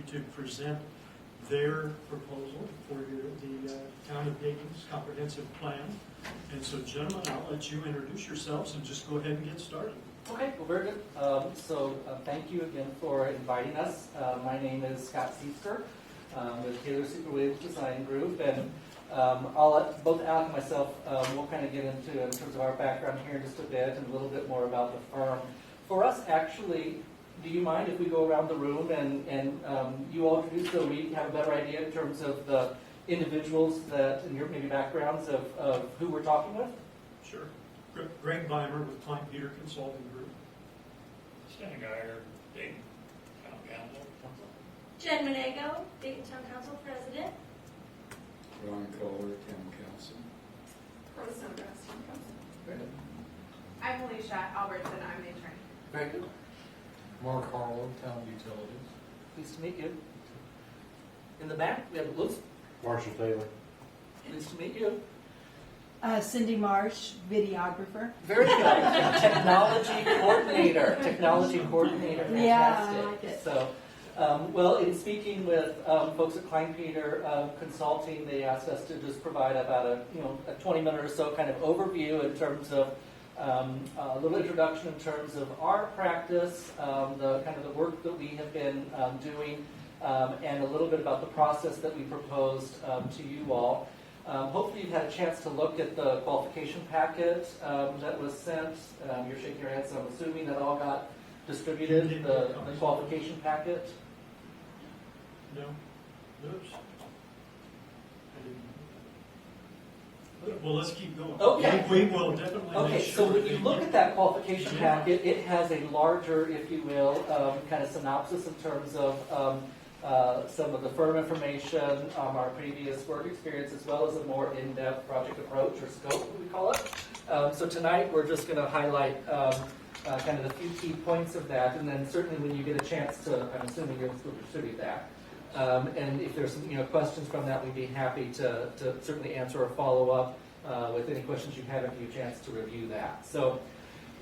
opportunity to present their proposal for the Town of Dayton's comprehensive plan. And so, gentlemen, I'll let you introduce yourselves and just go ahead and get started. Okay, well, very good. Thank you again for inviting us. My name is Scott Seesker with Taylor Super Williams Design Group, and I'll let both Alec and myself, we'll kind of get into in terms of our background here in just a bit and a little bit more about the firm. For us, actually, do you mind if we go around the room and you all introduce so we have a better idea in terms of the individuals that, and your maybe backgrounds of who we're talking with? Sure. Greg Weimer with Klein Peter Consulting Group. Stan Geyer, Dayton Town Council. Jen Monago, Dayton Town Council President. Ron Kohler, Town Council. Rose Snowgrass, Town Council. Very good. I'm Alicia Albertson, I'm the attorney. Very good. Mark Harlow, Town Utilities. Pleased to meet you. In the back, we have Liz. Marshall Taylor. Pleased to meet you. Cindy Marsh, videographer. Very good. Technology coordinator. Technology coordinator. Fantastic. Yeah, I like it. So, well, in speaking with folks at Klein Peter Consulting, they asked us to just provide about a 20-minute or so kind of overview in terms of a little introduction in terms of our practice, the kind of the work that we have been doing, and a little bit about the process that we proposed to you all. Hopefully you've had a chance to look at the qualification packet that was sent. You're shaking your head, so I'm assuming that all got distributed, the qualification packet. No? Oops. I didn't. Well, let's keep going. Okay. We will definitely Okay, make sure. so when you look at that qualification packet, it has a larger, if you will, kind of synopsis in terms of some of the firm information, our previous work experience, as well as a more in-depth project approach or scope, we call it. So tonight we're just going to highlight kind of the few key points of that, and then certainly when you get a chance to, I'm assuming you'll still distribute that. And if there's some questions from that, we'd be happy to certainly answer or follow up with any questions you have if you have a chance to review that. So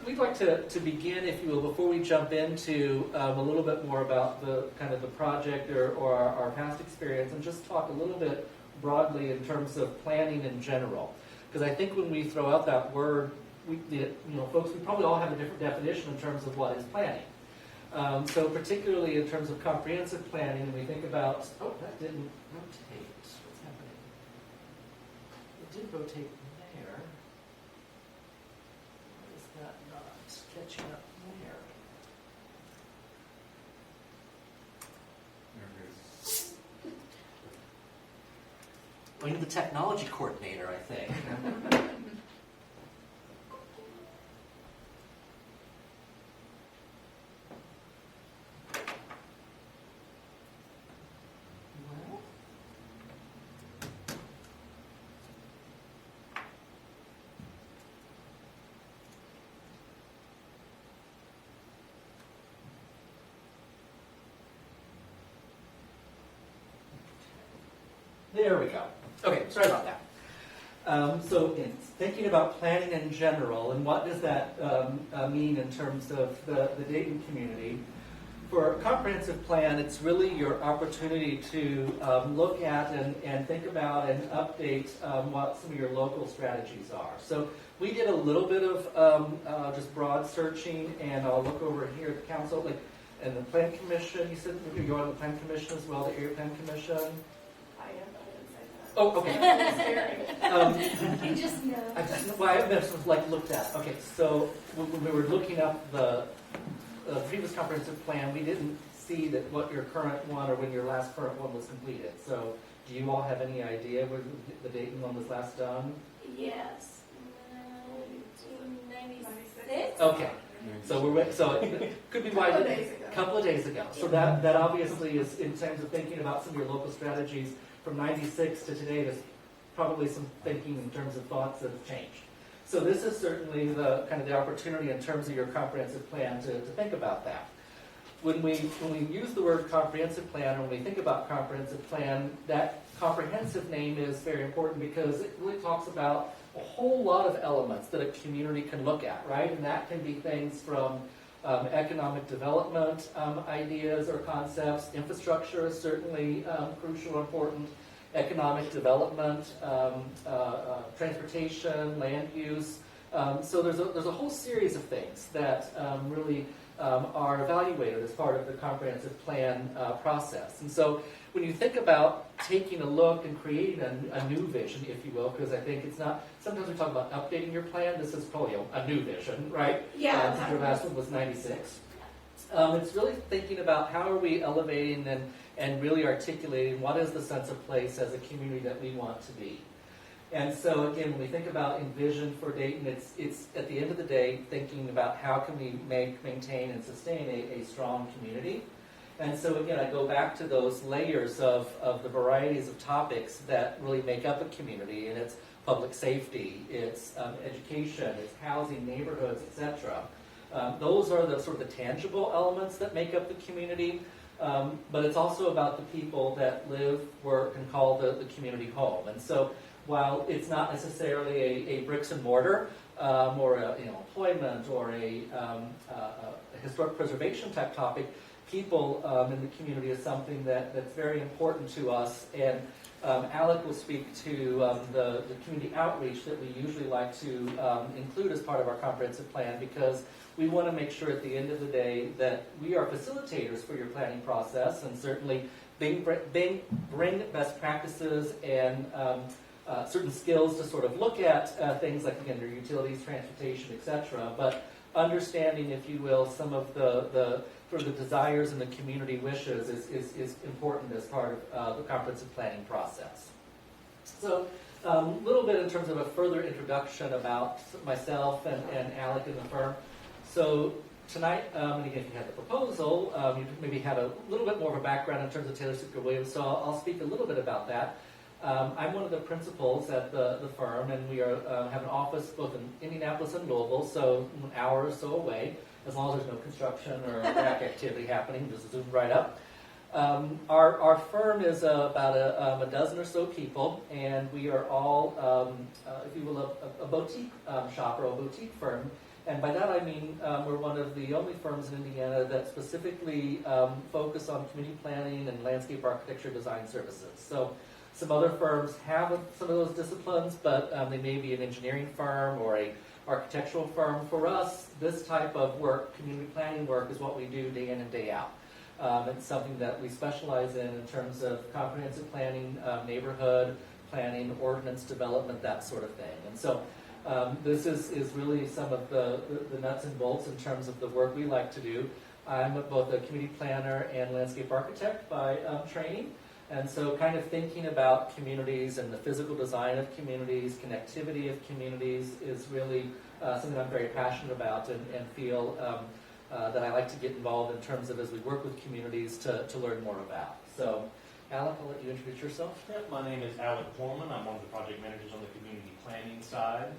we'd like to begin, if you will, before we jump into a little bit more about the kind of the project or our past experience, and just talk a little bit broadly in terms of planning in general. Because I think when we throw out that word, folks, we probably all have a different definition in terms of what is planning. So particularly in terms of comprehensive planning, and we think about, oh, that didn't rotate. What's happening? It did rotate there. Why is that not catching up there? There it is. We need the technology coordinator, I think. Well, there we go. Okay, sorry about that. So in thinking about planning in general, and what does that mean in terms of the Dayton community? For a comprehensive plan, it's really your opportunity to look at and think about and update what some of your local strategies are. So we did a little bit of just broad searching, and I'll look over here at the council, and the Plan Commission. You said you're on the Plan Commission as well, the Area Plan Commission. I didn't say that. Oh, okay. You just know. I just looked at. Okay, so when we were looking up the previous comprehensive plan, we didn't see that what your current one or when your last current one was completed. So do you all have any idea when the Dayton one was last done? Yes. 1996. Okay, so it could be why. A Couple of days ago. So that obviously is in terms of thinking about some of your local strategies from 96 to today. There's probably some thinking in terms of thoughts that have changed. So this is certainly the kind of the opportunity in terms of your comprehensive plan to think about that. When we use the word comprehensive plan, or when we think about comprehensive plan, that comprehensive name is very important because it really talks about a whole lot of elements that a community can look at, right? And that can be things from economic development ideas or concepts. Infrastructure is certainly crucial or important. Economic development, transportation, land use. So there's a whole series of things that really are evaluated as part of the comprehensive plan process. And so when you think about taking a look and creating a new vision, if you will, because I think it's not, sometimes we talk about updating your plan, this is probably a new vision, right? Yeah. Since your last one was 96. It's really thinking about how are we elevating and really articulating what is the sense of place as a community that we want to be. And so again, when we think about envision for Dayton, it's at the end of the day thinking about how can we maintain and sustain a strong community. And so again, I go back to those layers of the varieties of topics that really make up a community, and it's public safety, it's education, it's housing, neighborhoods, etc. Those are the sort of the tangible elements that make up the community, but it's also about the people that live, work, and call the community home. And so while it's not necessarily a bricks and mortar or a employment or a historic preservation type topic, people in the community is something that's very important to us. And Alec will speak to the community outreach that we usually like to include as part of our comprehensive plan, because we want to make sure at the end of the day that we are facilitators for your planning process, and certainly bring best practices and certain skills to sort of look at things like, again, your utilities, transportation, etc. But understanding, if you will, some of the sort of the desires and the community wishes is important as part of the comprehensive planning process. So a little bit in terms of a further introduction about myself and Alec and the firm. So tonight, and again, if you had the proposal, you maybe had a little bit more of a background in terms of Taylor Sucre Williams, so I'll speak a little bit about that. I'm one of the principals at the firm, and we have an office both in Indianapolis and Louisville, so an hour or so away. As long as there's no construction or rack activity happening, just zoom right up. Our firm is about a dozen or so people, and we are all, if you will, a boutique shop or a boutique firm. And by that I mean we're one of the only firms in Indiana that specifically focus on community planning and landscape architecture design services. So some other firms have some of those disciplines, but they may be an engineering firm or a architectural firm. For us, this type of work, community planning work, is what we do day in and day out. It's something that we specialize in terms of comprehensive planning, neighborhood planning, ordinance development, that sort of thing. And so this is really some of the nuts and bolts in terms of the work we like to do. I'm both a community planner and landscape architect by training. And so kind of thinking about communities and the physical design of communities, connectivity of communities is really something I'm very passionate about and feel that I like to get involved in terms of as we work with communities to learn more about. So, Alec, I'll let you introduce yourself. Yep, my name is Alec Foreman. I'm one of the project managers on the community planning side,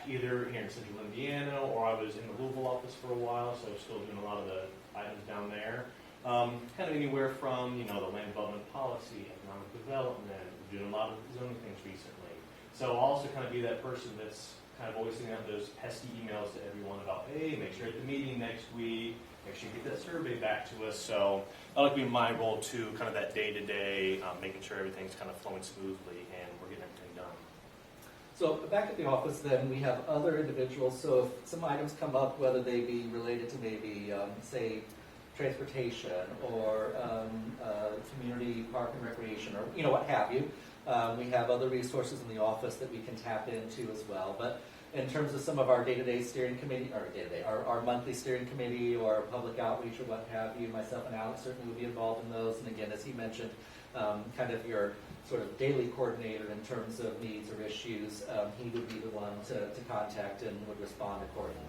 either here in central Indiana, or I was in the Louisville office for a while, so still doing a lot of the items down there. Kind of anywhere from, the land development policy, economic development, doing a lot of zoning things recently. So I'll also kind of be that person that's kind of always sending out those pesky emails to everyone about, hey, make sure at the meeting next week, make sure you get that survey back to us. So I like to be my role too, kind of that day-to-day, making sure everything's kind of flowing smoothly and we're getting everything done. So back at the office then, we have other individuals. So if some items come up, whether they be related to maybe, say, transportation or community park and recreation, or what have you. We have other resources in the office that we can tap into as well. But in terms of some of our day-to-day steering committee, or our monthly steering committee or public outreach or what have you, myself and Alex certainly would be involved in those. And again, as he mentioned, kind of your sort of daily coordinator in terms of needs or issues, he would be the one to contact and would respond accordingly.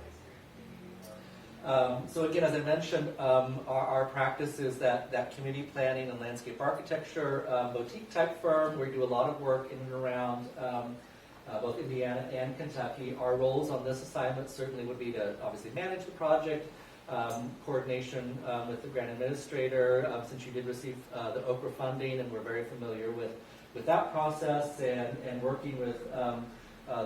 So again, as I mentioned, our practice is that community planning and landscape architecture boutique type firm. We do a lot of work in and around both Indiana and Kentucky. Our roles on this assignment certainly would be to obviously manage the project, coordination with the grant administrator, since you did receive the Okra funding, and we're very familiar with that process, and working with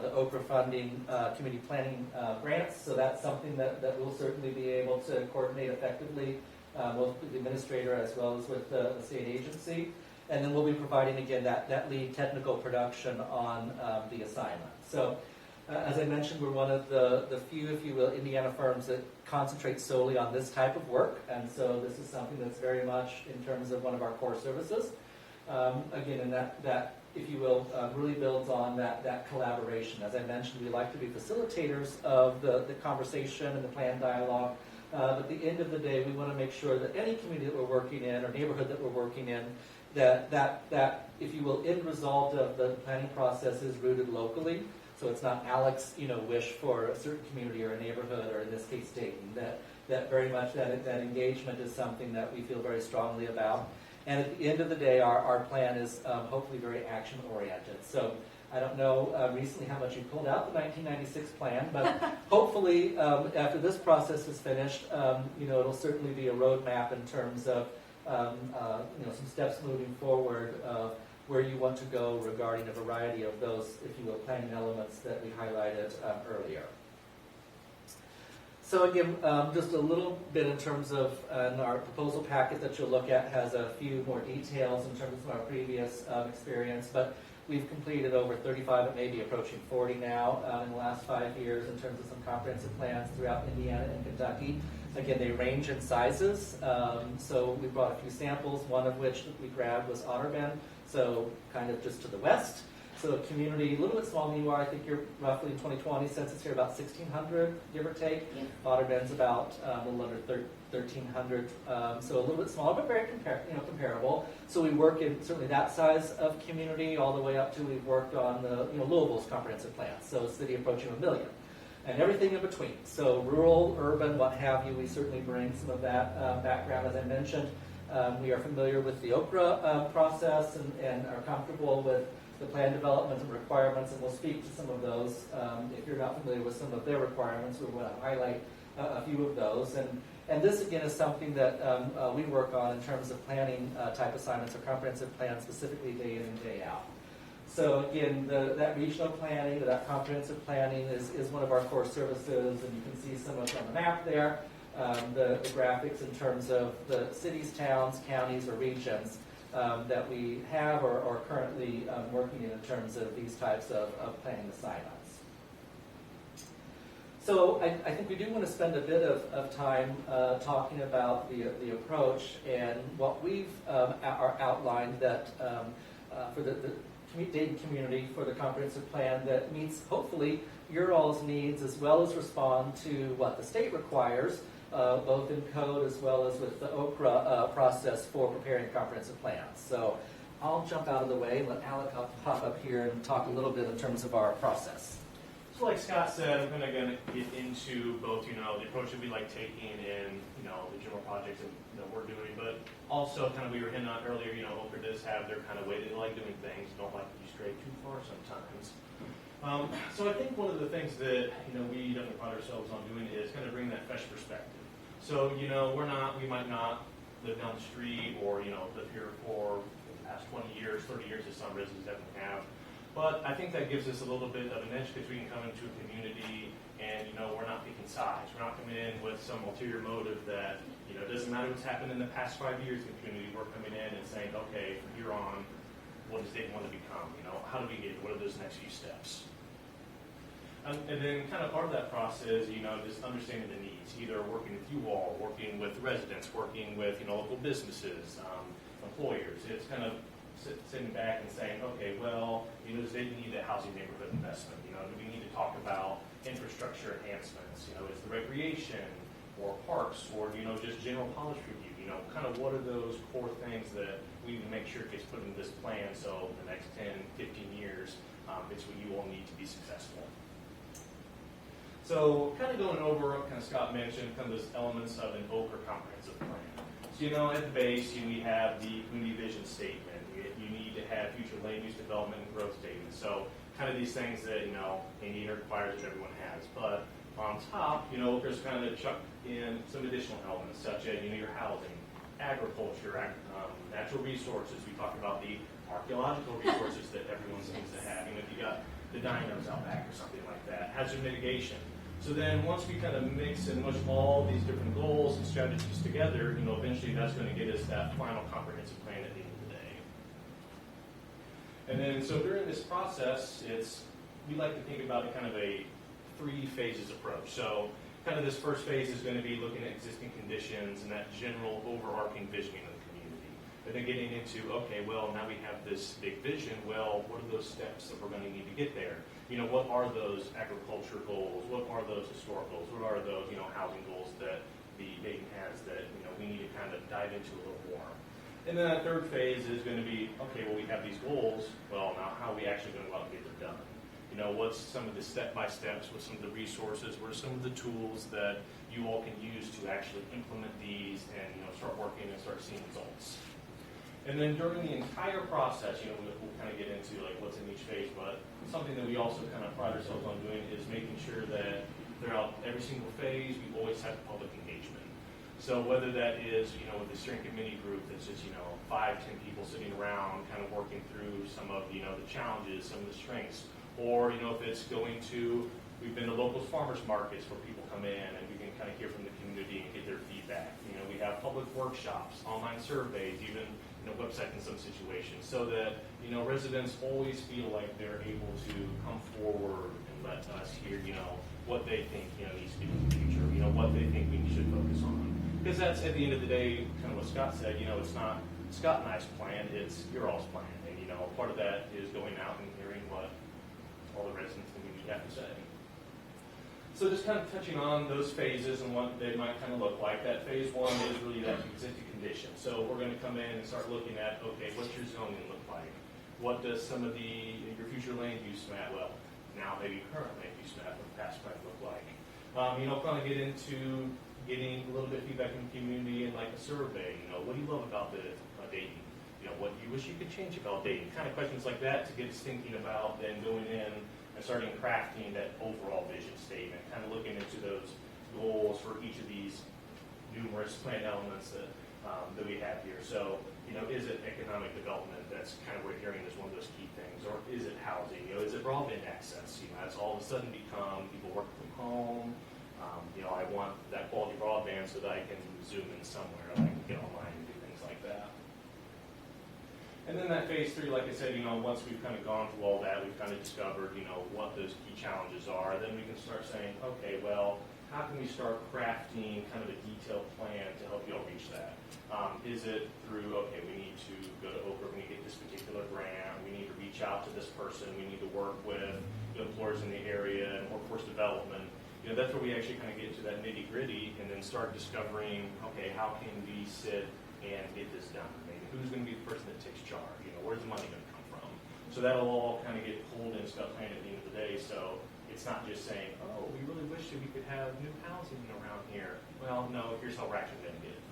the Okra funding, community planning grants. So that's something that we'll certainly be able to coordinate effectively, both with the administrator as well as with the state agency. And then we'll be providing, again, that lead technical production on the assignment. So as I mentioned, we're one of the few, if you will, Indiana firms that concentrate solely on this type of work. And so this is something that's very much in terms of one of our core services. Again, and that if you will, really builds on that collaboration. As I mentioned, we like to be facilitators of the conversation and the planned dialogue. But at the end of the day, we want to make sure that any community that we're working in or neighborhood that we're working in, that if you will, end result of the planning process is rooted locally. So it's not Alex, wish for a certain community or a neighborhood, or in this case, Dayton. That very much that engagement is something that we feel very strongly about. And at the end of the day, our plan is hopefully very action-oriented. So I don't know recently how much you pulled out the 1996 plan, but hopefully after this process is finished, it'll certainly be a roadmap in terms of some steps moving forward where you want to go regarding a variety of those, if you will, planning elements that we highlighted earlier. So again, just a little bit in terms of our proposal packet that you'll look at has a few more details in terms of our previous experience, but we've completed over 35, it may be approaching 40 now in the last 5 years in terms of some comprehensive plans throughout Indiana and Kentucky. Again, they range in sizes, so we brought a few samples, one of which we grabbed was Otterben, so kind of just to the west. So a community, a little bit smaller than you are. I think you're roughly in 2020 census here about 1,600, give or take. Yeah. Otterben's about a little under 1,300, so a little bit smaller, but very comparable. So we work in certainly that size of community, all the way up to we've worked on the Louisville's comprehensive plan, so a city approaching 1 million, and everything in between. So rural, urban, what have you. We certainly bring some of that background, as I mentioned. We are familiar with the Okra process and are comfortable with the plan development and requirements, and we'll speak to some of those. If you're not familiar with some of their requirements, we want to highlight a few of those. And this, again, is something that we work on in terms of planning type assignments or comprehensive plans, specifically day in and day out. So again, that regional planning, that comprehensive planning is one of our core services, and you can see some of it on the map there. The graphics in terms of the cities, towns, counties, or regions that we have or are currently working in terms of these types of planning assignments. So I think we do want to spend a bit of time talking about the approach and what we've outlined that for the Dayton community for the comprehensive plan that meets hopefully your all's needs as well as respond to what the state requires, both in code as well as with the Okra process for preparing comprehensive plans. So I'll jump out of the way and let Alec pop up here and talk a little bit in terms of our process. So like Scott said, I'm going to get into both, the approach that we like taking in, the general projects that we're doing, but also kind of we were hitting on earlier, Okra does have their kind of way they like doing things, don't like to be straight too far sometimes. So I think one of the things that, we definitely pride ourselves on doing is kind of bring that fresh perspective. So, we might not live down the street or, live here for the past 20 years, 30 years as some residents definitely have. But I think that gives us a little bit of an edge because we can come into a community and, we're not picking sides. We're not coming in with some ulterior motive that, it doesn't matter what's happened in the past 5 years in the community. We're coming in and saying, okay, from here on, what does Dayton want to become? How do we get it? What are those next few steps? And then kind of part of that process, just understanding the needs, either working with you all, working with residents, working with, local businesses, employers. It's kind of sitting back and saying, okay, well, does Dayton need a housing neighborhood investment? Do we need to talk about infrastructure enhancements? Is the recreation or parks or, just general policy review? Kind of what are those core things that we need to make sure gets put into this plan so the next 10, 15 years, it's what you all need to be successful. So kind of going over, kind of Scott mentioned, kind of those elements of an Okra comprehensive plan. So, at the base, we have the community vision statement. You need to have future land use development and growth statements. So kind of these things that, Indiana requires that everyone has. But on top, Okra's kind of chucked in some additional elements, such as, your housing, agriculture, natural resources. We talked about the archaeological resources that everyone seems to have. If you got the diners out back or something like that, hazard mitigation. So then once we kind of mix and mush all these different goals and strategies together, eventually that's going to get us that final comprehensive plan at the end of the day. And then, so during this process, we like to think about it kind of a 3 phases approach. So kind of this first phase is going to be looking at existing conditions and that general overarching visioning of the community. And then getting into, okay, well, now we have this big vision. Well, what are those steps that we're going to need to get there? What are those agriculture goals? What are those historic goals? What are those, housing goals that the Dayton has that, we need to kind of dive into a little more? And then that third phase is going to be, okay, well, we have these goals. Well, now how are we actually going to go out and get them done? What's some of the step-by-steps, what's some of the resources, what are some of the tools that you all can use to actually implement these and, start working and start seeing results? And then during the entire process, we'll kind of get into like what's in each phase, but something that we also kind of pride ourselves on doing is making sure that throughout every single phase, we always have public engagement. So whether that is, with the steering committee group that's just, 5, 10 people sitting around kind of working through some of, the challenges, some of the strengths, or, if it's going to, we've been to local farmers markets where people come in and we can kind of hear from the community and get their feedback. We have public workshops, online surveys, even, website in some situations, so that, residents always feel like they're able to come forward and let us hear, what they think, needs to be in the future, what they think we should focus on. Because that's, at the end of the day, kind of what Scott said, it's not Scott and I's plan, it's your all's plan. And, part of that is going out and hearing what all the residents in the community have to say. So just kind of touching on those phases and what they might kind of look like. That phase 1 is really that existing condition. So we're going to come in and start looking at, okay, what's your zoning look like? What does some of your future land use map, well, now maybe current land use map of past plan look like? Kind of get into getting a little bit of feedback from the community and like a survey. What do you love about the Dayton? What do you wish you could change about Dayton? Kind of questions like that to get us thinking about then going in and starting crafting that overall vision statement, kind of looking into those goals for each of these numerous plan elements that we have here. So, is it economic development? That's kind of what we're hearing is one of those key things. Or is it housing? Is it broadband access? That's all of a sudden become people working from home. I want that quality broadband so that I can zoom in somewhere and I can get online and do things like that. And then that phase 3, like I said, once we've kind of gone through all that, we've kind of discovered, what those key challenges are, then we can start saying, okay, well, how can we start crafting kind of a detailed plan to help you all reach that? Is it through, okay, we need to go to Oprah, we need to get this particular grant, we need to reach out to this person, we need to work with employers in the area and workforce development. That's where we actually kind of get to that nitty gritty and then start discovering, okay, how can we sit and get this done? Maybe who's going to be the person that takes charge? Where's the money going to come from? So that'll all kind of get pulled in stuff plan at the end of the day. So it's not just saying, oh, we really wish that we could have new housing around here. Well, no, here's how we're actually going to get it.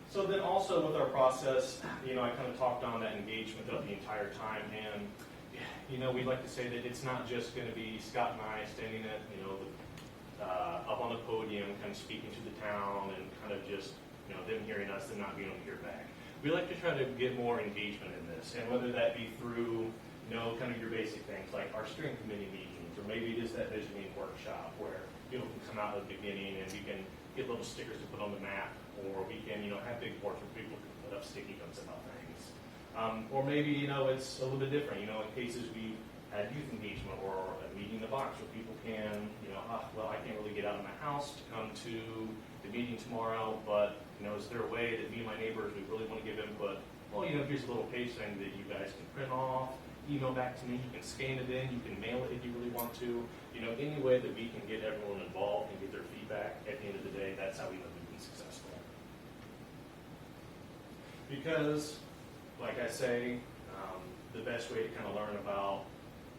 So then also with our process, I kind of talked on that engagement throughout the entire time, and we'd like to say that it's not just going to be Scott and I standing at, up on the podium, kind of speaking to the town and kind of just, them hearing us and not being able to hear back. We like to try to get more engagement in this, and whether that be through, kind of your basic things like our steering committee meetings, or maybe it is that visioning workshop where people can come out at the beginning and we can get little stickers to put on the map, or we can, have big boards where people can put up sticky notes about things. Or maybe, it's a little bit different, in cases we had youth engagement or a meeting in the box where people can, well, I can't really get out of my house to come to the meeting tomorrow, but, is there a way that me and my neighbors, we really want to give input? Well, here's a little page thing that you guys can print off, email back to me, you can scan it in, you can mail it if you really want to. Any way that we can get everyone involved and get their feedback, at the end of the day, that's how we know we've been successful. Because, like I say, the best way to kind of learn about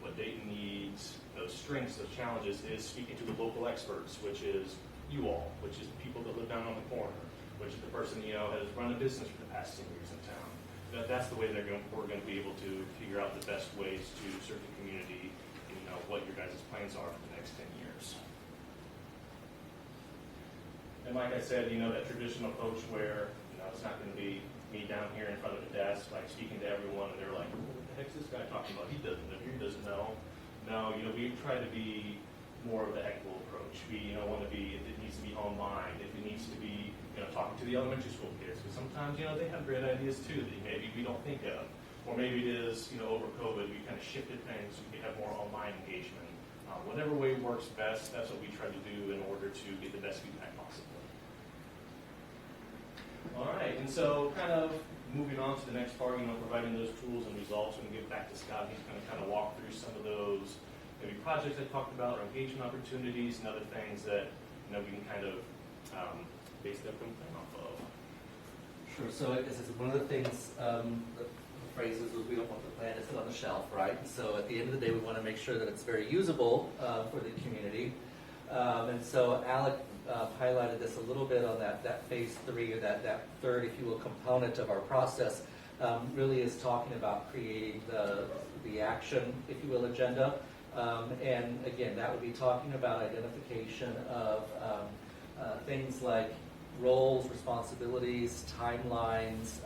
what Dayton needs, those strengths, those challenges, is speaking to the local experts, which is you all, which is the people that live down on the corner, which is the person, has run a business for the past 10 years in town. That's the way we're going to be able to figure out the best ways to serve the community and, what your guys' plans are for the next 10 years. And like I said, that traditional approach where, it's not going to be me down here in front of a desk, like speaking to everyone, and they're like, what the heck's this guy talking talking about, he doesn't know, he doesn't know. No, we try to be more of the equitable approach. We, want to be, if it needs to be online, if it needs to be, talking to the elementary school kids, because sometimes, they have great ideas too that maybe we don't think of. Or maybe it is, over COVID, we kind of shifted things so we could have more online engagement. Whatever way works best, that's what we try to do in order to get the best feedback possible. All right, and so kind of moving on to the next part, providing those tools and results, and get back to Scott. He's going to kind of walk through some of those maybe projects I talked about, or engagement opportunities, and other things that we can kind of base the plan off of. Sure. So this is one of the things, the phrases was we don't want the plan to sit on the shelf, right? And so at the end of the day, we want to make sure that it's very usable for the community. And so Alec highlighted this a little bit on that phase 3, or that third, if you will, component of our process. Really is talking about creating the action, if you will, agenda. And again, that would be talking about identification of things like roles, responsibilities, timelines,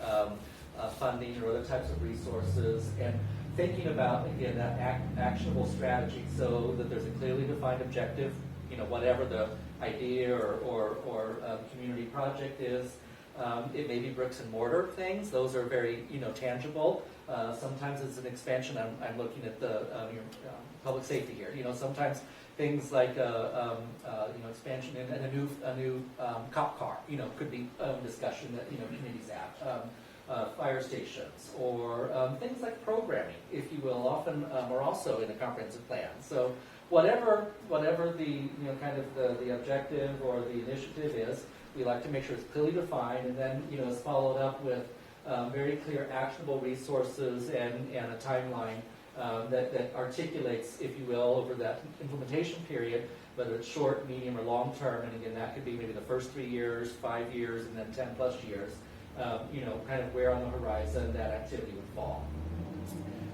funding, or other types of resources, and thinking about, again, that actionable strategy so that there's a clearly defined objective, whatever the idea or community project is. It may be bricks and mortar things. Those are very, tangible. Sometimes it's an expansion. I'm looking at the public safety here. Sometimes things like expansion in a new cop car. Could be discussion that communities have. Fire stations, or things like programming, if you will, often are also in a comprehensive plan. So whatever the kind of the objective or the initiative is, we like to make sure it's clearly defined, and then it's followed up with very clear actionable resources and a timeline that articulates, if you will, over that implementation period, whether it's short, medium, or long term. And again, that could be maybe the first 3 years, 5 years, and then 10 plus years. Kind of where on the horizon that activity would fall.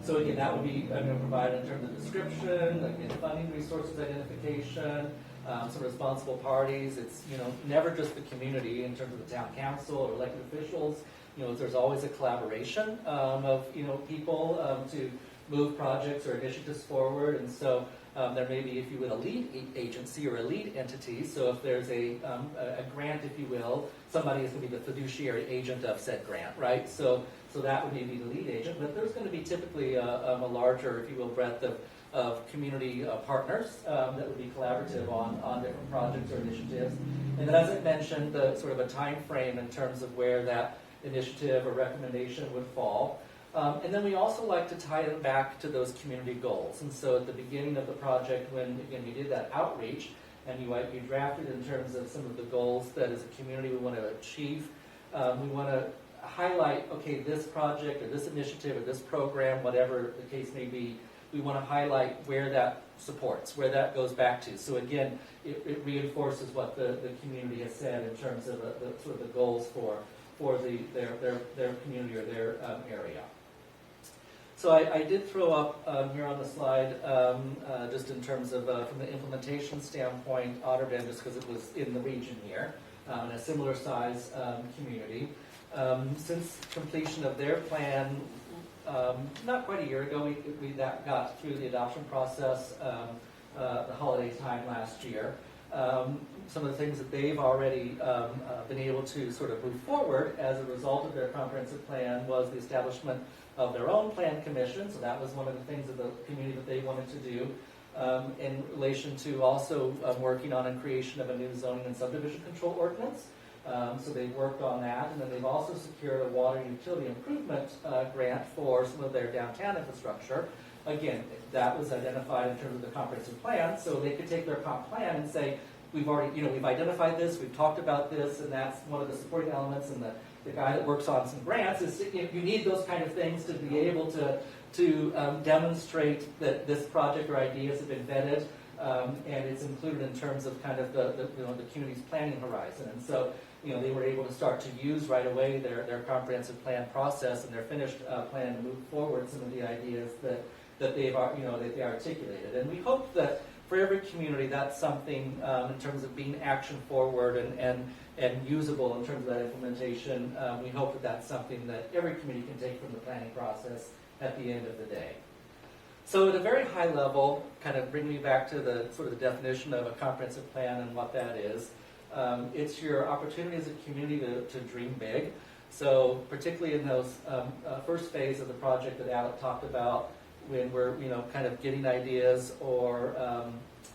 So again, that would be provided in terms of description, again, funding, resources identification, some responsible parties. It's never just the community in terms of the town council or elected officials. There's always a collaboration of people to move projects or initiatives forward, and so there may be, if you would, a lead agency or a lead entity. So if there's a grant, if you will, somebody is going to be the fiduciary agent of said grant, right? So that would maybe the lead agent, but there's going to be typically a larger, if you will, breadth of community partners that would be collaborative on different projects or initiatives. And then, as I mentioned, the sort of a time frame in terms of where that initiative or recommendation would fall. And then we also like to tie them back to those community goals. And so at the beginning of the project, when, again, we did that outreach, and you drafted in terms of some of the goals that as a community we want to achieve, we want to highlight, okay, this project or this initiative or this program, whatever the case may be, we want to highlight where that supports, where that goes back to. So again, it reinforces what the community has said in terms of the sort of the goals for their community or their area. So I did throw up here on the slide, just in terms of from the implementation standpoint, Otterbein, just because it was in the region here, in a similar size community. Since completion of their plan, not quite a year ago, we got through the adoption process the holiday time last year. Some of the things that they've already been able to sort of move forward as a result of their comprehensive plan was the establishment of their own plan commission. So that was one of the things of the community that they wanted to do in relation to also working on a creation of a new zoning and subdivision control ordinance. So they've worked on that, and then they've also secured a water and utility improvement grant for some of their downtown infrastructure. Again, that was identified in terms of the comprehensive plan, so they could take their comp plan and say, we've already, we've identified this, we've talked about this, and that's one of the supporting elements. And the guy that works on some grants is, you need those kind of things to be able to demonstrate that this project or ideas have been vetted, and it's included in terms of kind of the community's planning horizon. And so, they were able to start to use right away their comprehensive plan process and their finished plan to move forward some of the ideas that they've that they articulated. And we hope that for every community, that's something in terms of being action forward and usable in terms of that implementation. We hope that that's something that every community can take from the planning process at the end of the day. So at a very high level, kind of bring me back to the sort of the definition of a comprehensive plan and what that is. It's your opportunity as a community to dream big. So particularly in those first phase of the project that Alec talked about, when we're kind of getting ideas or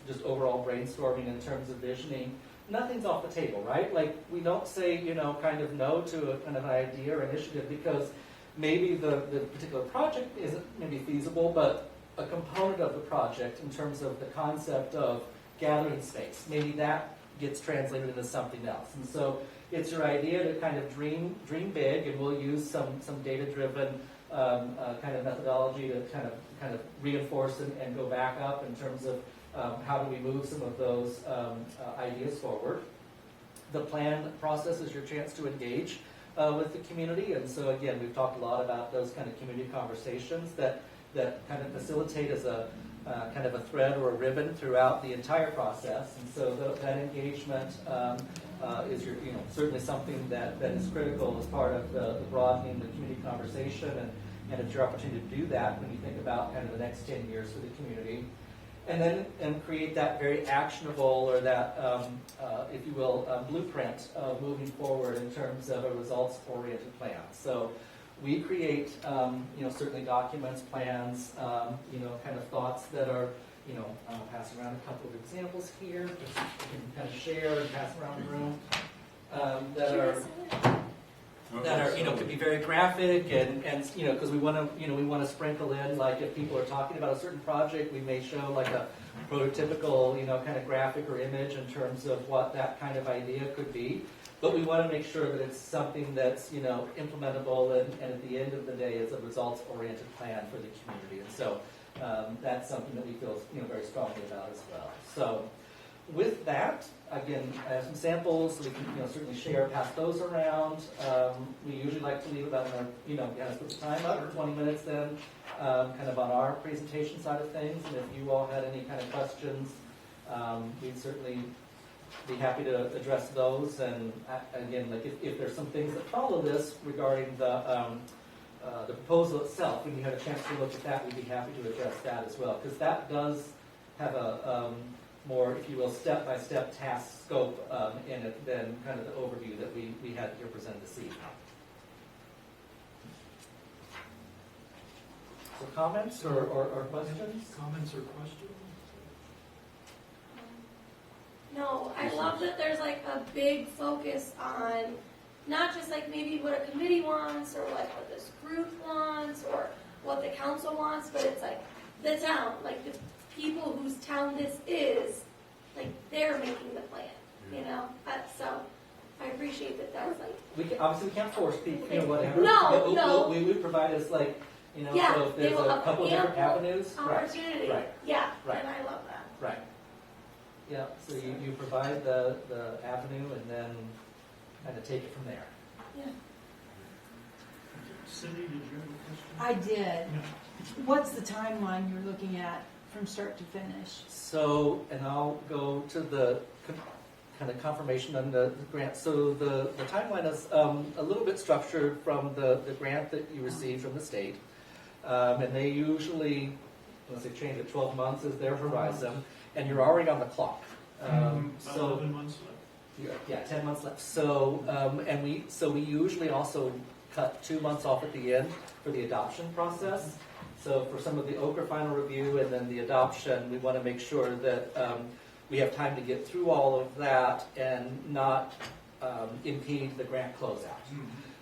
just overall brainstorming in terms of visioning, nothing's off the table, right? Like we don't say kind of no to a kind of idea or initiative because maybe the particular project isn't maybe feasible, but a component of the project in terms of the concept of gathering space, maybe that gets translated into something else. And so it's your idea to kind of dream big, and we'll use some data-driven kind of methodology to kind of reinforce and go back up in terms of how do we move some of those ideas forward. The plan process is your chance to engage with the community, and so again, we've talked a lot about those kind of community conversations that kind of facilitate as a kind of a thread or a ribbon throughout the entire process. And so that engagement is certainly something that is critical as part of the broadening the community conversation, and it's your opportunity to do that when you think about kind of the next 10 years for the community. And then create that very actionable or that, if you will, blueprint of moving forward in terms of a results-oriented plan. So we create, certainly documents, plans, kind of thoughts that are, I'll pass around a couple of examples here, just can kind of share and pass around the room, that are, could be very graphic and because we want to sprinkle in, like if people are talking about a certain project, we may show like a prototypical, kind of graphic or image in terms of what that kind of idea could be. But we want to make sure that it's something that's, implementable and at the end of the day is a results-oriented plan for the community. And so that's something that we feel, very strongly about as well. So with that, again, I have some samples we can, certainly share, pass those around. We usually like to leave about, put the time up for 20 minutes then, kind of on our presentation side of things. And if you all had any kind of questions, we'd certainly be happy to address those. And again, like if there's some things that follow this regarding the proposal itself, when you have a chance to look at that, we'd be happy to address that as well, because that does have a more, if you will, step-by-step task scope in it than kind of the overview that we had here presented this evening. So comments or questions? Comments or questions? No, I love that there's like a big focus on not just like maybe what a committee wants or like what this group wants or what the council wants, but it's like the town, like the people whose town this is, like they're making the plan, so I appreciate that that's like. Obviously we can't force people, whatever. No, no. We would provide us like, Yeah, so if they there's will a have couple different ample avenues. Opportunity, Right. yeah, Right. and I love that. Right. Yeah, so you provide the avenue and then kind of take it from there. Yeah. Cindy, did you have a question? I did. No. What's the timeline you're looking at from start to finish? So, and I'll go to the kind of confirmation on the grant. So the timeline is a little bit structured from the grant that you received from the state. And they usually, unless they change it, 12 months is their horizon, and you're already on the clock. About 11 months left. Yeah, 10 months left. So, and we usually also cut 2 months off at the end for the adoption process. So for some of the Okra final review and then the adoption, we want to make sure that we have time to get through all of that and not impede the grant closeout.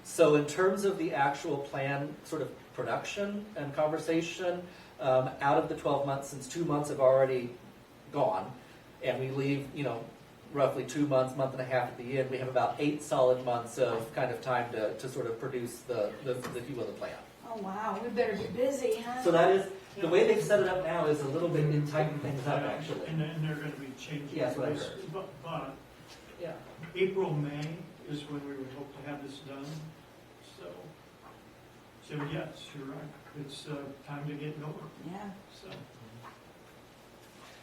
So in terms of the actual plan sort of production and conversation, out of the 12 months, since 2 months have already gone, and we leave, roughly 2 months, month and a half at the end, we have about 8 solid months of kind of time to sort of produce the if you will, the plan. Oh, wow, we better get busy, huh? So that is, the way they've set it up now is a little bit, it tighten things up actually. And they're going to be changing. Yes, what I this, heard. But Yeah. April, May is when we would hope to have this done. So yes, you're right. It's time to get going. Yeah. So.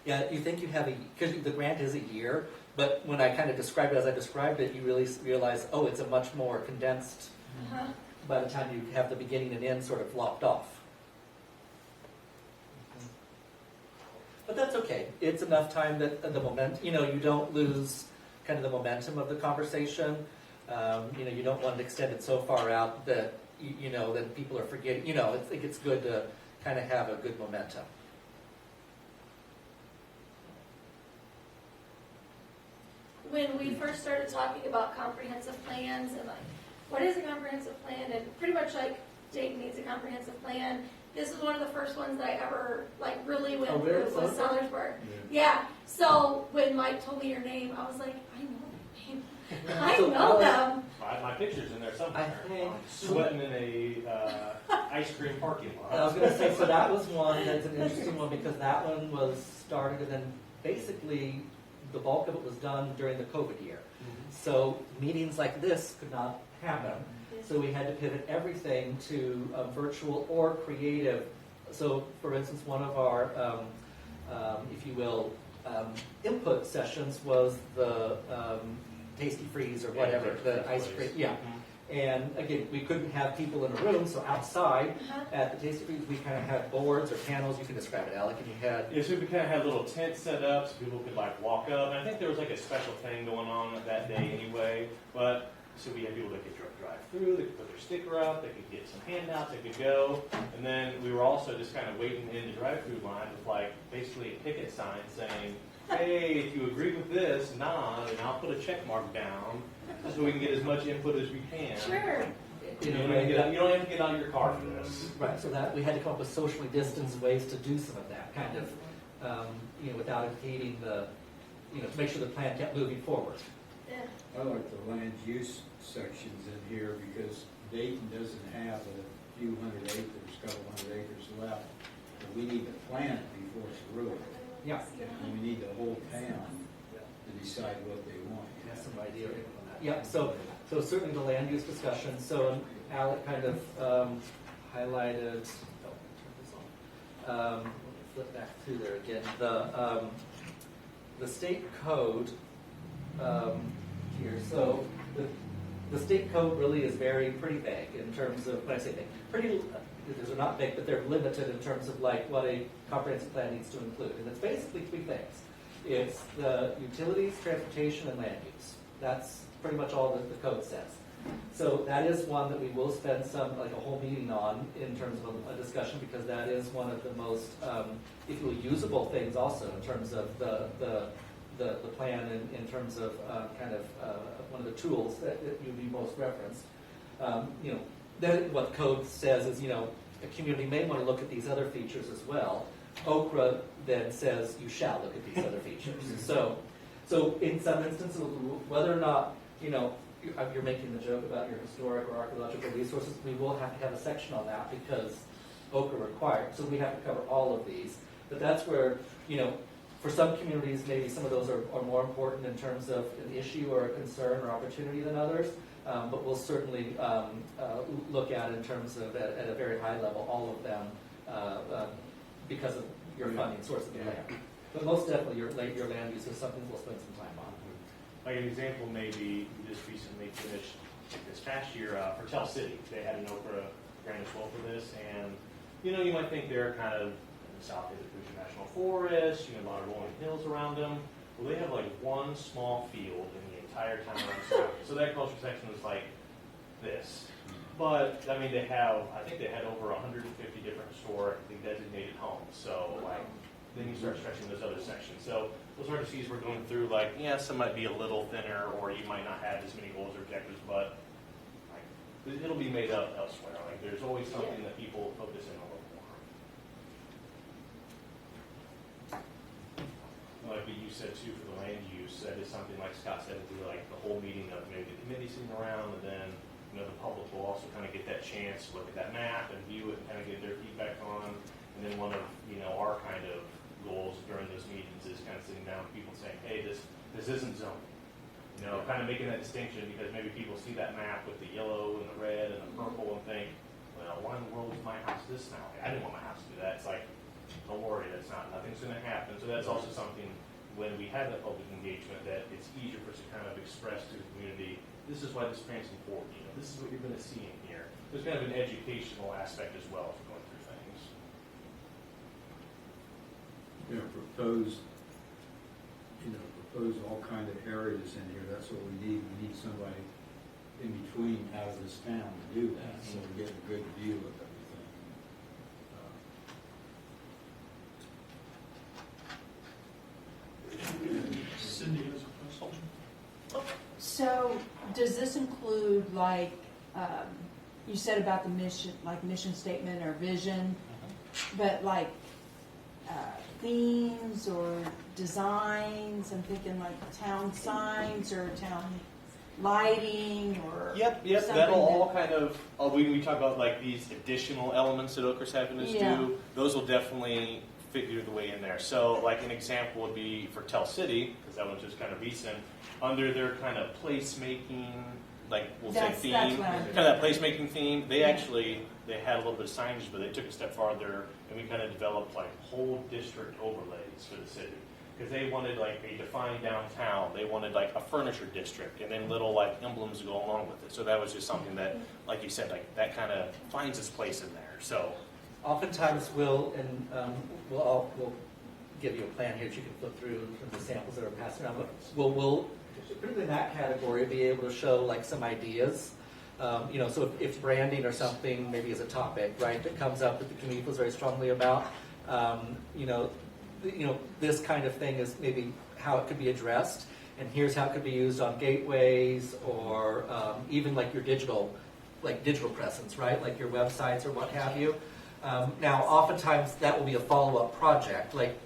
Yeah, you think you have because the grant is a year, but when I kind of describe it as I described it, you really realize, oh, it's a much more condensed, by the time you have the beginning and end sort of locked off. it's enough time that you know, you don't lose kind of the momentum of the conversation. You know, you don't want to extend it so far out that, you know, that people are forgetting, you know, I think it's good to kind of have a good momentum. When we first started talking about comprehensive plans and like, what is a comprehensive plan? And pretty much like Dayton needs a comprehensive plan. This is one of the first ones that I ever like really went Oh, really? through was Sellersburg. Yeah. So when Mike told me your name, I was like, I know that name. I So know Alex- them. My picture's in there somewhere. I think- Sweating in a ice cream parking lot. I was going to say, so that was one that's an interesting one because that one was started and then basically the bulk of it was done during the COVID year. So meetings like this could not happen. So we had to pivot everything to virtual or creative. So for instance, one of our, if you will, input sessions was the Tasty Freeze or whatever, the ice cream, yeah. And again, we couldn't have people in a room, so outside at the Tasty Freeze, we kind of had boards or panels, you can describe it, Alec, and you had. Yeah, so we kind of had little tents set up so people could like walk up. And I think there was like a special thing going on that day anyway. But so we had people that could drive through, they could put their sticker up, they could get some handouts, they could go. And then we were also just kind of waiting in the drive-through line with like basically a picket sign saying, hey, if you agree with this, nod, and I'll put a check mark down so we can get as much input as we can. Sure. You don't have to get out of your car for this. Right, so that we had to come up with socially distanced ways to do some of that kind of, you know, without impeding the, you know, to make sure the plan kept moving forward. Yeah. I like the land use sections in here because Dayton doesn't have a few hundred acres, couple hundred acres left. But we need to plan it before it's ruined. Yeah. And we need the whole town to decide what they want. Have some idea on that. Yeah, so certainly the land use discussion, so Alec kind of highlighted, oh, turn this on. Flip back through there again, the state code here, so the state code really is pretty vague in terms of, when I say vague, these are not big, but they're limited in terms of like what a comprehensive plan needs to include. And it's basically three things. It's the utilities, transportation, and land use. That's pretty much all that the code says. So that is one that we will spend like a whole meeting on in terms of a discussion because that is one of the most, if you will, usable things also in terms of the plan in terms of one of the tools that you'd be most referenced. You know, then what code says is, you know, a community may want to look at these other features as well. Okra then says you shall look at these other features. So in some instances, whether or not, you know, you're making the joke about your historic or archaeological resources, we will have to have a section on that because Okra required. So we have to cover all of these. But that's where, you know, for some communities, maybe some of those are more important in terms of an issue or a concern or opportunity than others. But we'll certainly look at in terms of, at a very high level, all of them because of your funding source of the land. But most definitely your land use is something we'll spend some time on. Like an example, maybe we just recently finished this past year for Tell City. They had an Okra grant as well for this, and you know, you might think they're kind of in the south of the Crucial National Forest, you know, a lot of rolling hills around them. Well, they have like one small field in the entire town around. So that culture section was like this. But I mean, I think they had over 150 different historically designated homes. So like, then you start stretching those other sections. So those RDCs we're going through, like, yeah, some might be a little thinner, or you might not have as many goals or objectives, but like, it'll be made up elsewhere. Like, there's always something that people focus in on a little more. Like what you said too for the land use, that is something like Scott said, we like the whole meeting of maybe the committee sitting around, and then you know the public will also kind of get that chance to look at that map and view it and kind of get their feedback on. And then one of our kind of goals during those meetings is kind of sitting down with people and saying, hey, this isn't zoning. You know, kind of making that distinction because maybe people see that map with the yellow and the red and the purple and think, well, why in the world is my house this now? I didn't want my house to do that. It's like, don't worry, nothing's going to happen. So that's also something when we have that public engagement that it's easier for us to kind of express to the community, this is why this plan's important. You know, this is what you're going to see in here. There's kind of an educational aspect as well as we're going through things. Proposed expose all kind of areas in here, that's what we need. We need somebody in between out of this town to do that, so we get a good view of everything. Cindy has a question. So, does this include like, you said about the mission, like mission statement or vision, but like themes or designs? I'm thinking like town signs or town lighting or Yep, something that'll all that- kind of, we talk about like these additional elements that Oakers Happiness Yeah. do, those will definitely figure the way in there. So like an example would be for Tell City, because that one's just kind of recent, under their kind of placemaking, like we'll say That's theme, what kind I'm of thinking. that placemaking theme, they Yeah. actually, they had a little bit of signage, but they took a step farther and we kind of developed like whole district overlays for the city. Because they wanted like a defined downtown, they wanted like a furniture district, and then little like emblems to go along with it. So that was just something that, like you said, like that kind of finds its place in there. So Oftentimes we'll give you a plan here that you can flip through from the samples that are passed around. But we'll particularly in that category, be able to show like some ideas. So if branding or something maybe is a topic, right, that comes up that the community feels very strongly about, this kind of thing is maybe how it could be addressed, and here's how it could be used on gateways or even like your digital presence, right, like your websites or what have you. Now, oftentimes that will be a follow-up project. Like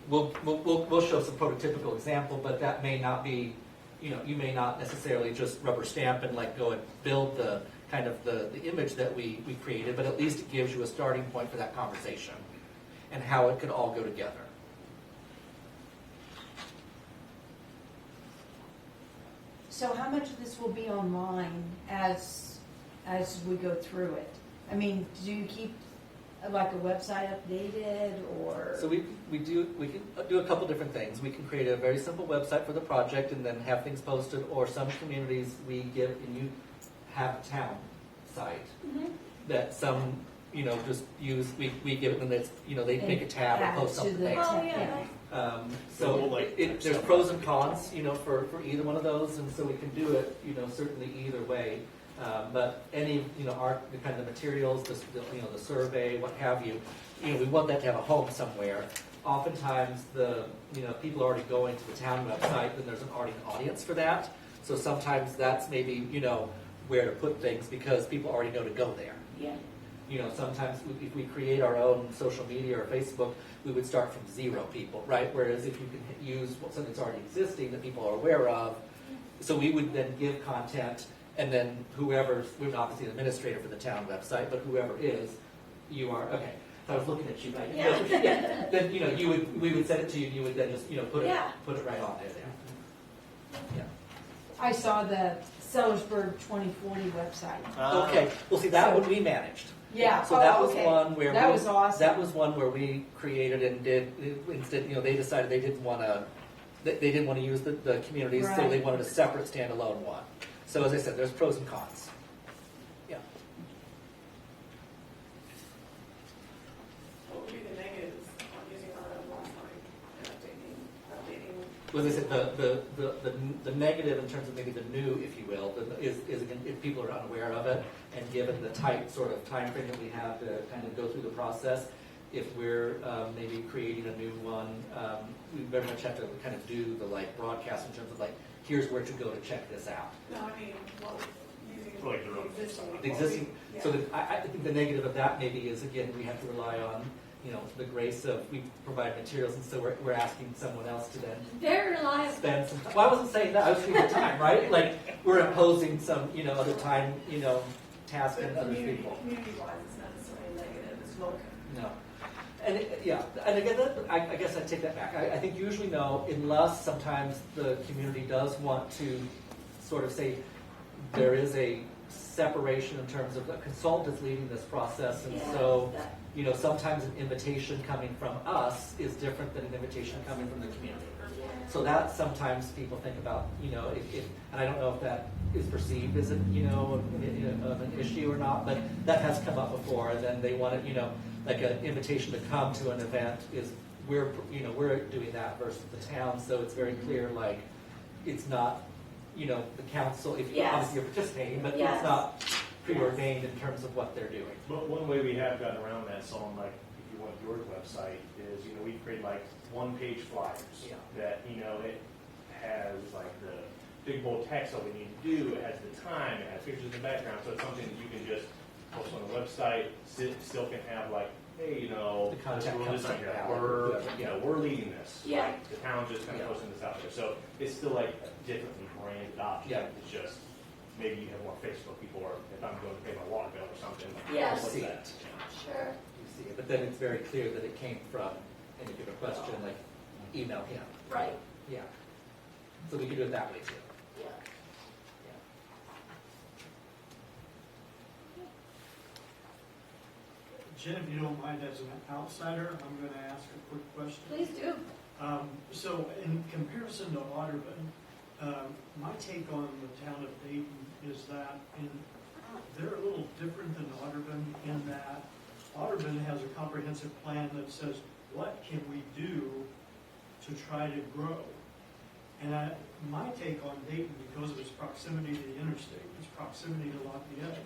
we'll show some prototypical example, but that may not be, you may not necessarily just rubber stamp and like go and build the kind of the image that we created, but at least it gives you a starting point for that conversation and how it could all go together. So how much of this will be online as we go through it? I mean, do you keep like a website updated or? So we can do a couple different things. We can create a very simple website for the project and then have things posted, or some communities we give, and you have a town site that some, just use, we give it and it's, they make a tab and Add post to something the- there. Oh, yeah. There's pros and cons, for either one of those, and so we can do it, certainly either way. But any, the kind of materials, the survey, what have you, we want that to have a home somewhere. Oftentimes, people are already going to the town website, then there's already an audience for that. So sometimes that's maybe, where to put things because people already know to go there. Yeah. Sometimes if we create our own social media or Facebook, we would start from 0 people, right? Whereas if you can use something that's already existing that people are aware of, so we would then give content, and then we're obviously the administrator for the town website, but whoever is, you are, okay. So I was looking at you, right? Yeah. Then, we would send it to you, and you would then just, put it right on there. Yeah. I saw the Sellersburg 2040 website. Okay, well, see, that one we managed. Yeah. So that was okay. one where That was awesome. That was one where we created and did instead. They decided they didn't want to use the communities, so they Right. wanted a separate standalone one. So as I said, there's pros and cons. Yeah. What would be the negatives on using our own website and updating? Well, as I said, the negative in terms of maybe the new, if you will, is again if people are unaware of it, and given the tight sort of time frame that we have to kind of go through the process, if we're maybe creating a new one, we very much have to kind of do the broadcast in terms of here's where to go to check this out. No, I mean, using For, like, their own The existing, so I think the negative of that maybe is again we have to rely on the grace of we provide materials, and so we're asking someone else to then Very reliable. spend some time. Well, I wasn't saying that. I was thinking time, right? We're imposing some, other time, task But on other people. community-wise, it's not necessarily negative, it's local. No. And again, I guess I take that back. I think usually no, unless sometimes the community does want to sort of say there is a separation in terms of a consultant is leading this process, and so sometimes an invitation coming from us is different than an invitation coming from the community. So that sometimes people think about, if and I don't know if that is perceived as an issue or not, but that has come up before. And then they want it, like an invitation to come to an event is we're doing that versus the town, so it's very clear, like, it's not, the council, if Yes. obviously you're participating, but Yes. it's not preordained in terms of what they're doing. But one way we have gotten around that, so on like, if you went to your website, is, we create like one-page flyers. Yeah. That, it has like the big bold text that we need to do, it has the time, it has pictures in the background, so it's something that you can just post on the website, still can have like, hey, The contact we're comes design- from Cal or we're, whoever, we're leading this. Yeah. Like, the town's just kind of Yeah. posting this out there, so it's still like a differently branded option. Yeah. It's just, maybe you have more Facebook people, or if I'm going to pay my water bill or something. Yes. what's See that? Sure. You see it, but then it's very clear that it came from, and if you have a question, like, email him. Right. Yeah. So we can do it that way too. Yeah. Yeah. Jen, if you don't mind, as an outsider, I'm going to ask a quick question. Please do. So in comparison to Audubon, my take on the town of Dayton is that they're a little different than Audubon in that Audubon has a comprehensive plan that says, what can we do to try to grow? And my take on Dayton, because of its proximity to the interstate, its proximity to Lafayette,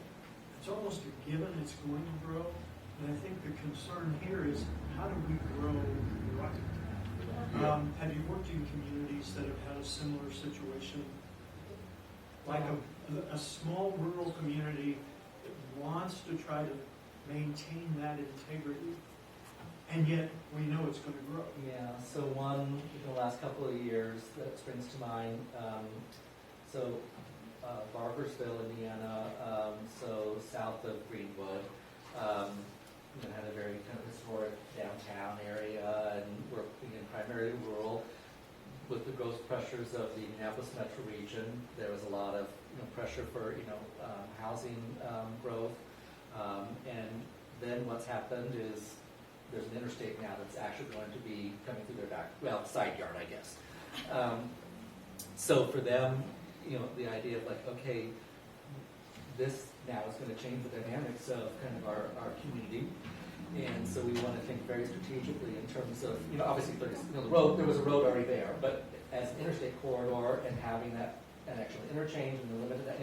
it's almost a given it's going to grow. And I think the concern here is, how do we grow right? Have you worked in communities that have had a similar situation? Like a small rural community that wants to try to maintain that integrity, and yet we know it's going to grow. Yeah, so one in the last couple of years that springs to mind, Barbersville, Indiana, so south of Greenwood, had a very kind of historic downtown area, and we're primarily rural. With the growth pressures of the Minneapolis metro region, there was a lot of pressure for housing growth, and then what's happened is there's an interstate now that's actually going to be coming through their side yard, I guess. So for them, the idea of like, okay, this now is going to change the dynamics of kind of our community. And so we want to think very strategically in terms of, obviously the road, there was a road already there, but as an interstate corridor and having that, an actual interchange and the limited,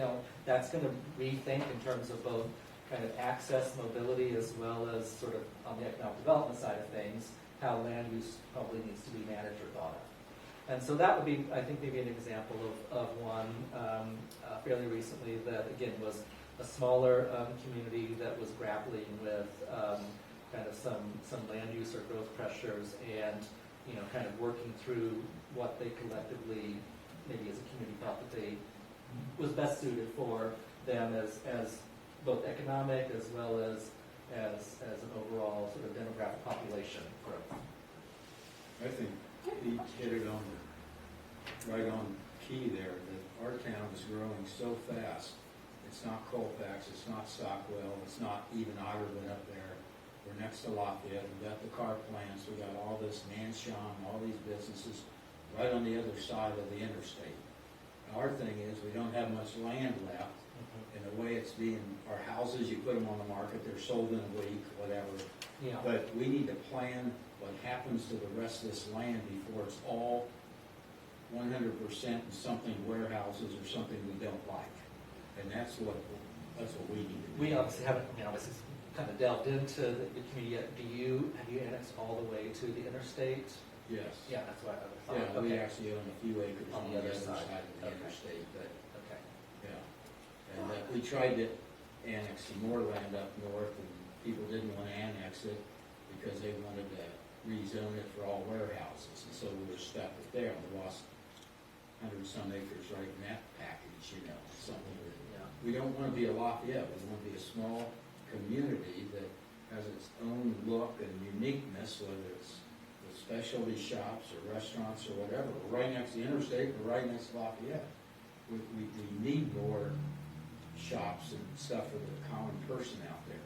that's going to rethink in terms of both kind of access, mobility, as well as sort of on the economic development side of things, how land use probably needs to be managed or thought of. And so that would be, I think, maybe an example of one fairly recently that, again, was a smaller community that was grappling with kind of some land use or growth pressures and, kind of working through what they collectively, maybe as a community, thought that they was best suited for them as both economic as well as an overall sort of demographic population growth. I think he hit it right on key there, that our town is growing so fast. It's not Colfax, it's not Stockwell, it's not even Otterman up there. We're next to Lafayette, we've got the car plants, we've got all this Manshon, all these businesses right on the other side of the interstate. Our thing is, we don't have much land left, and the way it's being, our houses, you put them on the market, they're sold in a week, whatever. Yeah. But we need to plan what happens to the rest of this land before it's all 100% in something warehouses or something we don't like. And that's what we need to do. We obviously haven't, obviously kind of delved into the community yet. Have you annexed all the way to the interstate? Yes. Yeah, that's what I thought. Yeah, we Okay. actually own a few acres on the other side of the Okay. interstate, but, Okay. yeah. And we tried to annex some more land up north, and people didn't want to annex it because they wanted to rezone it for all warehouses, and so we were stuck with there. We lost 100-some acres right in that package, something that Yeah. we don't want to be a Lafayette. We want to be a small community that has its own look and uniqueness, whether it's the specialty shops or restaurants or whatever. We're right next to the interstate, we're right next to Lafayette. We need more shops and stuff for the common person out there, and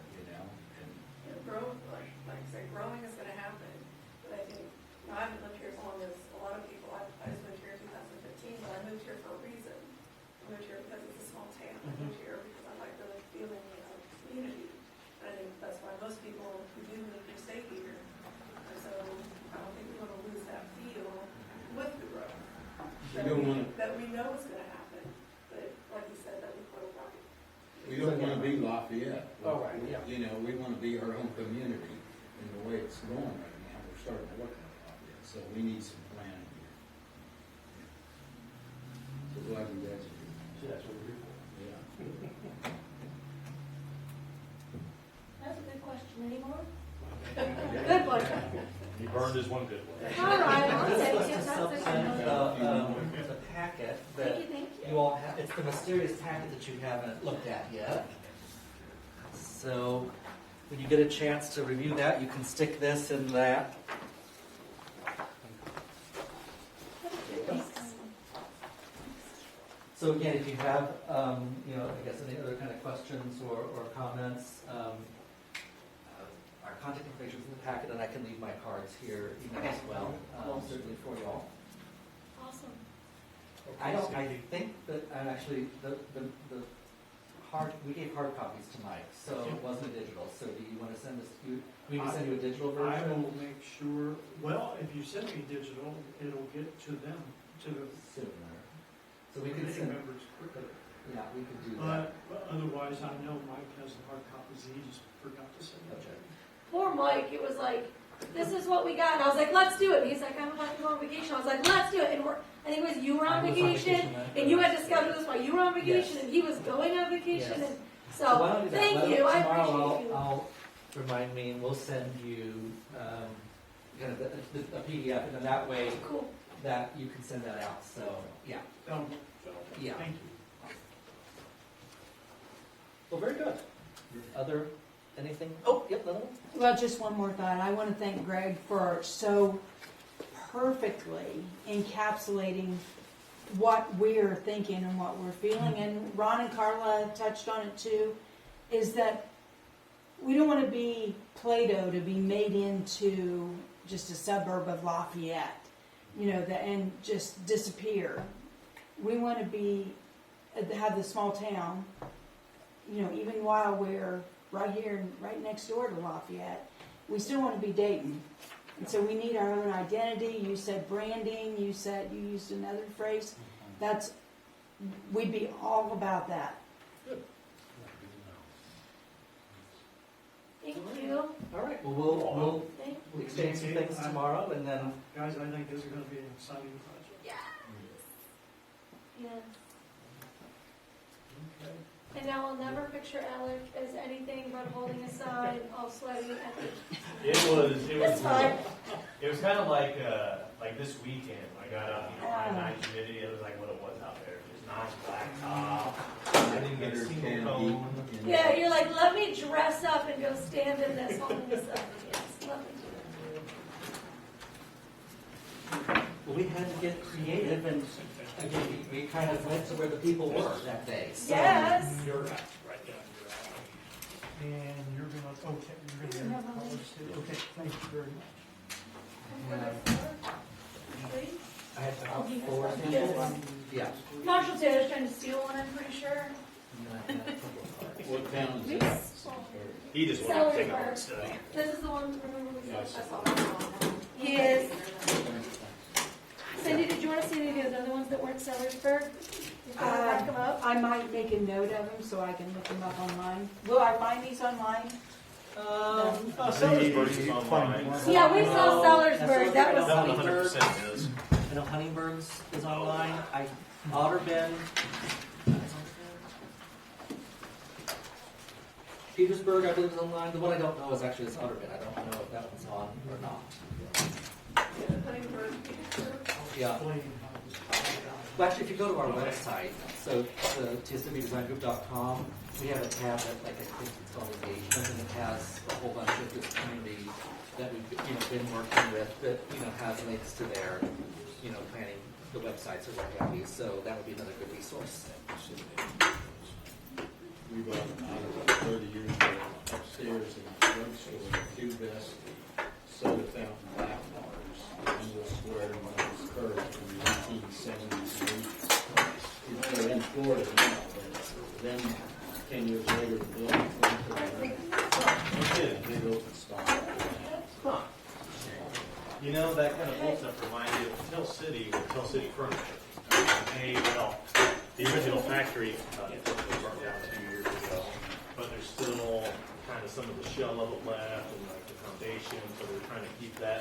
Growth, like I say, growing is gonna happen, but I think, I haven't lived here as long as a lot of people. I just moved here in 2015, but I moved here for a reason. I moved here because it's a small town. I moved here because I like the feeling of community. And I think that's why most people who do move to stay here. And so I don't think still wanna be Lafayette. Oh, right, yeah. You know, we wanna be our own community, and the way it's going right now, we're starting to look at Lafayette, so we need some planning here. So glad you guys are here. So that's what we're here for. Yeah. That's a good question. Any more? Good one. He burned his one good one. All right, I'll This take was it. to That's a supplement good one. the packet Thank that you, thank you. you all have, it's the mysterious packet that you haven't looked at yet. So when you get a chance to review that, you can stick this in that. So again, if you have, I guess any other kind of questions or comments, our contact information is in the packet, and I can leave my cards here as well, certainly for you all. Awesome. I think that I'm actually, the we gave hard copies to Mike, so it wasn't digital. So do you want to send us, we can send you a digital I version? will make sure, well, if you send me digital, it'll get to them, to the Similar. So we could committee send, members quicker. yeah, we could do that. But otherwise, I know Mike has the hard copies, he just forgot to send it. Okay. Poor Mike, it was like, this is what we got. And I was like, let's do it. And he's like, I'm about to go on vacation. I was like, let's do it. And I think it was you were on I was on vacation, vacation then. and you had to schedule this while you were on vacation, Yes. and he was going on vacation. Yes. And So why so, don't we do that? thank Why you. don't- I tomorrow appreciate you. I'll remind me, and we'll send you kind of a PDF, and then that way Cool. that you can send that out. So yeah, yeah. Thank you. Well, very good. Other anything? Oh, yep, another one. Well, just one more thought. I want to thank Greg for so perfectly encapsulating what we're thinking and what we're feeling. And Ron and Carla touched on it too, is that we don't want to be Play-Doh to be made into just a suburb of Lafayette, and just disappear. We want to be, have the small town, even while we're right here, right next door to Lafayette, we still want to be Dayton. And so we need our own identity. You said branding, you used another phrase. We'd be all about that. Thank you. All right. Well, Thank we'll exchange some things tomorrow, and then Guys, I think this is gonna be an exciting project. Yes. Yes. Okay. And now I'll never picture Alec as anything but holding a sign, all sweaty. It's fine. It was kind of like this weekend. I got up, nice humidity. It was like what it was out there. Just nice black top. I didn't get a Better single can cone. be. Yeah, you're like, let me dress up and go stand in this holding this up. Yes, let me do it. well, we had to get creative, and again, we kind of went to where the people were that day. So, Yes. You're right down your alley. And you're gonna, okay, you're gonna Yeah. have colors too. Okay, thank you very much. I had about Oh, 4 yes. samples. Yeah. Marshall Taylor's trying to steal one, I'm pretty sure. And I had a couple of cards. What town is that? He just wanted to take a hard study. This is the one, remember we said, Yes. that's all. Yes. Cindy, did you want to see any of those other ones that weren't Sellersburg? Did you want to back them up? I might make a note of them so I can look them up online. Will I find these online? Sellersburg is online. Yeah, we saw That's Sellersburg, what that we're was. gonna That 100% is. I know Huntingburg's is online. Otterben. Petersburg, I believe, is online. The one I don't know is actually this Otterben. I don't know if that one's on or not. Yeah. Well, actually, if you go to our website, so the tswdesigngroup.com, we have a tab that, like, I think it's called engagement, and it has a whole bunch of this community that we've, been working with that, has links to their, planning the websites or what have you. So that would be another good resource. We bought out of 30 years ago upstairs in the drugstore, the two best soda fountain black bars. One was square and one was curved from the 1873. They're in Florida now, but then 10 years later, the building big open spot. Huh. That kind of whole stuff reminds me of Tell City with Tell City Furniture. Hey, well, The original factory, unfortunately burned down 2 years ago, but there's still kind of some of the shell of it left and like the foundation, so we're trying to keep that